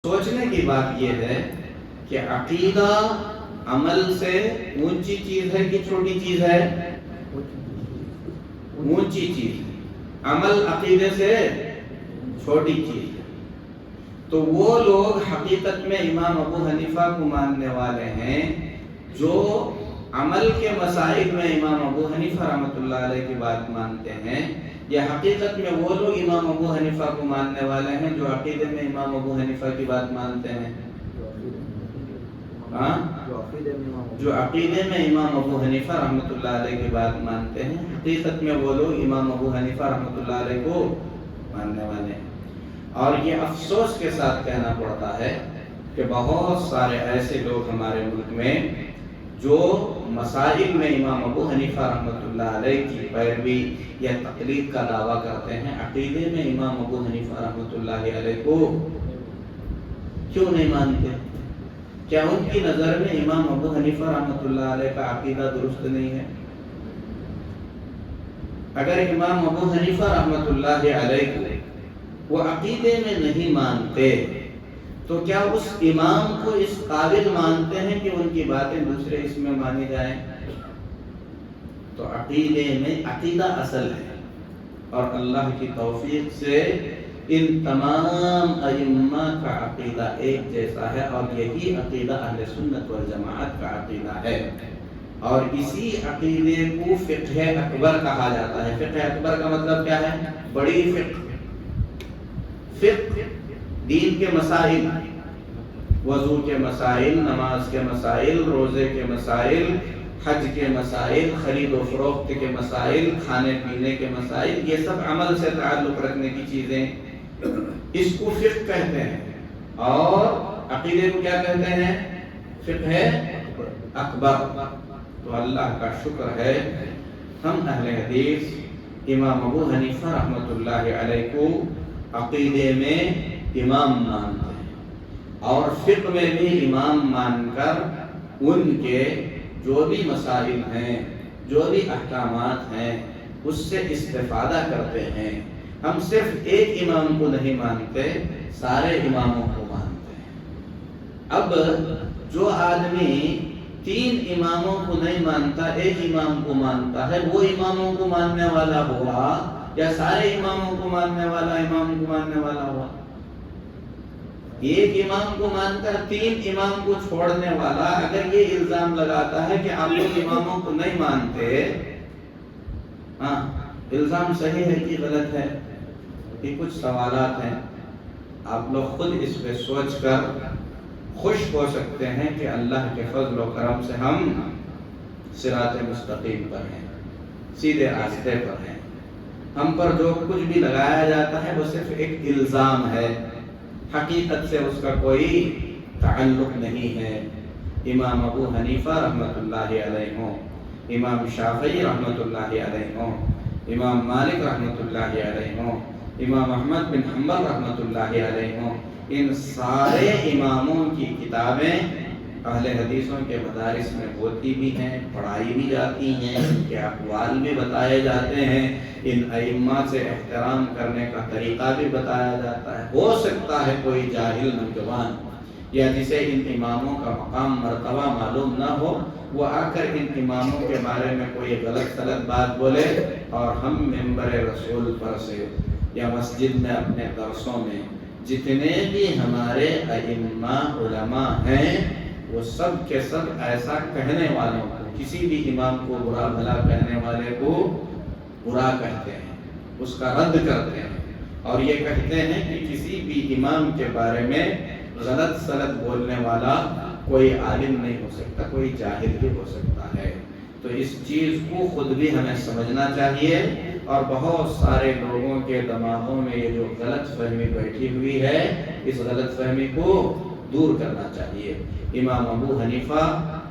سوچنے کی بات یہ ہے کہ عقیدہ عمل سے اونچی چیز ہے کہ چھوٹی چیز ہے؟ اونچی چیز ہے. عمل عقیدے سے چھوٹی چیز ہے. تو وہ لوگ حقیقت میں امام ابو حنیفہ کو ماننے والے ہیں جو عمل کے مسائل میں امام ابو حنیفہ رحمۃ اللہ علیہ کی بات مانتے ہیں، یا حقیقت میں وہ لوگ امام ابو حنیفہ کو ماننے والے ہیں جو عقیدے میں امام ابو حنیفہ کی بات مانتے ہیں؟ جو عقیدے میں امام ابو حنیفہ رحمۃ اللہ علیہ کی بات مانتے ہیں، حقیقت میں وہ لوگ امام ابو حنیفہ رحمۃ اللہ علیہ کو ماننے والے ہیں. اور یہ افسوس کے ساتھ کہنا پڑتا ہے کہ بہت سارے ایسے لوگ ہمارے ملک میں جو مسائل میں امام ابو حنیفہ رحمۃ اللہ علیہ کی پیروی یا تقلید کا دعویٰ کرتے ہیں، عقیدے میں امام ابو حنیفہ رحمۃ اللہ علیہ کو کیوں نہیں مانتے؟ کیا ان کی نظر میں امام ابو حنیفہ رحمۃ اللہ علیہ کا عقیدہ درست نہیں ہے؟ اگر امام ابو حنیفہ رحمۃ اللہ علیہ کو وہ عقیدے میں نہیں مانتے تو کیا اس امام کو اس قابل مانتے ہیں کہ ان کی باتیں دوسرے اس میں مانی جائیں؟ تو عقیدے میں عقیدہ اصل ہے، اور اللہ کی توفیق سے ان تمام ائمہ کا عقیدہ ایک جیسا ہے، اور یہی عقیدہ اہل سنت والجماعت کا عقیدہ ہے. اور اسی عقیدے کو فقہ اکبر کہا جاتا ہے. فقہ اکبر کا مطلب کیا ہے؟ بڑی فقہ. فقہ دین کے مسائل، وضو کے مسائل، نماز کے مسائل، روزے کے مسائل، حج کے مسائل، خرید و فروخت کے مسائل، کھانے پینے کے مسائل، یہ سب عمل سے تعلق رکھنے کی چیزیں، اس کو فقہ کہتے ہیں. اور عقیدے کو کیا کہتے ہیں؟ فقہ اکبر. تو اللہ کا شکر ہے ہم اہل حدیث امام ابو حنیفہ رحمۃ اللہ علیہ کو عقیدے میں امام مانتے ہیں، اور فقہ میں بھی امام مان کر ان کے جو بھی مسائل ہیں، جو بھی احکامات ہیں، اس سے استفادہ کرتے ہیں. ہم صرف ایک امام کو نہیں مانتے، سارے اماموں کو مانتے ہیں. اب جو آدمی 3 اماموں کو نہیں مانتا، ایک امام کو مانتا ہے، وہ اماموں کو ماننے والا ہوا یا سارے اماموں کو ماننے والا امام کو ماننے والا ہوا؟ ایک امام کو مان کر 3 امام کو چھوڑنے والا اگر یہ الزام لگاتا ہے کہ آپ لوگ اماموں کو نہیں مانتے، ہاں الزام صحیح ہے کہ غلط ہے؟ یہ کچھ سوالات ہیں، آپ لوگ خود اس پہ سوچ کر خوش ہو سکتے ہیں کہ اللہ کے فضل و کرم سے ہم صراط مستقیم پر ہیں، سیدھے راستے پر ہیں. ہم پر جو کچھ بھی لگایا جاتا ہے وہ صرف ایک الزام ہے، حقیقت سے اس کا کوئی تعلق نہیں ہے. امام ابو حنیفہ رحمۃ اللہ علیہ ہوں، امام شافعی رحمۃ اللہ علیہ ہوں، امام مالک رحمۃ اللہ علیہ ہوں، امام احمد بن حنبل رحمۃ اللہ علیہ ہوں، ان سارے اماموں کی کتابیں اہل حدیثوں کے مدارس میں ہوتی بھی ہیں، پڑھائی بھی جاتی ہیں، ان کے اقوال بھی بتائے جاتے ہیں، ان ائمہ سے احترام کرنے کا طریقہ بھی بتایا جاتا ہے. ہو سکتا ہے کوئی جاہل نوجوان یا جسے ان اماموں کا مقام مرتبہ معلوم نہ ہو، وہ آ کر ان اماموں کے بارے میں کوئی غلط بات بولے، اور ہم ممبر رسول پر سے یا مسجد میں اپنے درسوں میں جتنے بھی ہمارے ائمہ علماء ہیں وہ سب کے سب ایسا کہنے والوں کو، کسی بھی امام کو برا بھلا کہنے والے کو برا کہتے ہیں، اس کا رد کرتے ہیں، اور یہ کہتے ہیں کہ کسی بھی امام کے بارے میں غلط بولنے والا کوئی عالم نہیں ہو سکتا، کوئی جاہل بھی ہو سکتا ہے. تو اس چیز کو خود بھی ہمیں سمجھنا چاہیے، اور بہت سارے لوگوں کے دماغوں میں یہ جو غلط فہمی بیٹھی ہوئی ہے، اس غلط فہمی کو دور کرنا چاہیے. امام ابو حنیفہ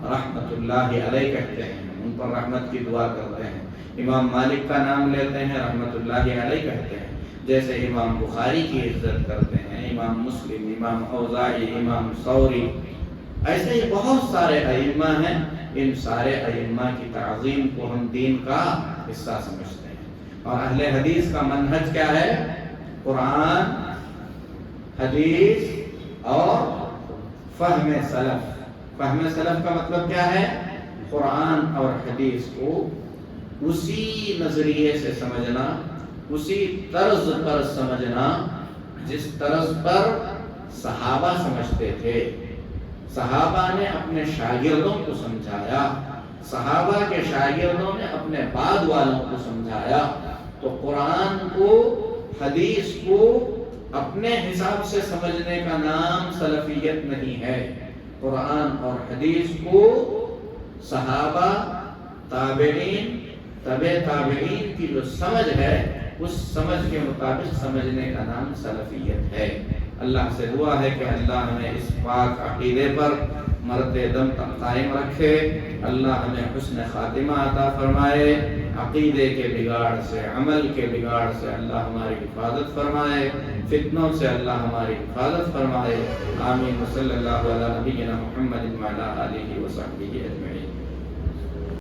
رحمۃ اللہ علیہ کہتے ہیں، ان پر رحمت کی دعا کرتے ہیں. امام مالک کا نام لیتے ہیں، رحمۃ اللہ علیہ کہتے ہیں. جیسے امام بخاری کی عزت کرتے ہیں، امام مسلم، امام اوزاعی، امام ثوری، ایسے ہی بہت سارے ائمہ ہیں. ان سارے ائمہ کی تعظیم کو ہم دین کا حصہ سمجھتے ہیں. اور اہل حدیث کا منہج کیا ہے؟ قرآن، حدیث اور فہم سلف. فہم سلف کا مطلب کیا ہے؟ قرآن اور حدیث کو اسی نظریے سے سمجھنا، اسی طرز پر سمجھنا جس طرز پر صحابہ سمجھتے تھے. صحابہ نے اپنے شاگردوں کو سمجھایا، صحابہ کے شاگردوں نے اپنے بعد والوں کو سمجھایا. تو قرآن کو، حدیث کو اپنے حساب سے سمجھنے کا نام سلفیت نہیں ہے. قرآن اور حدیث کو صحابہ، تابعین، تبع تابعین کی جو سمجھ ہے اس سمجھ کے مطابق سمجھنے کا نام سلفیت ہے. اللہ سے دعا ہے کہ اللہ ہمیں اس پاک عقیدے پر مرتے دم تک قائم رکھے. اللہ ہمیں حسن خاتمہ عطا فرمائے. عقیدے کے بگاڑ سے، عمل کے بگاڑ سے اللہ ہماری حفاظت فرمائے. فتنوں سے اللہ ہماری حفاظت فرمائے. آمین. صلی اللہ علیہ نبینا محمد وعلی آلہ وصحبہ اجمعین.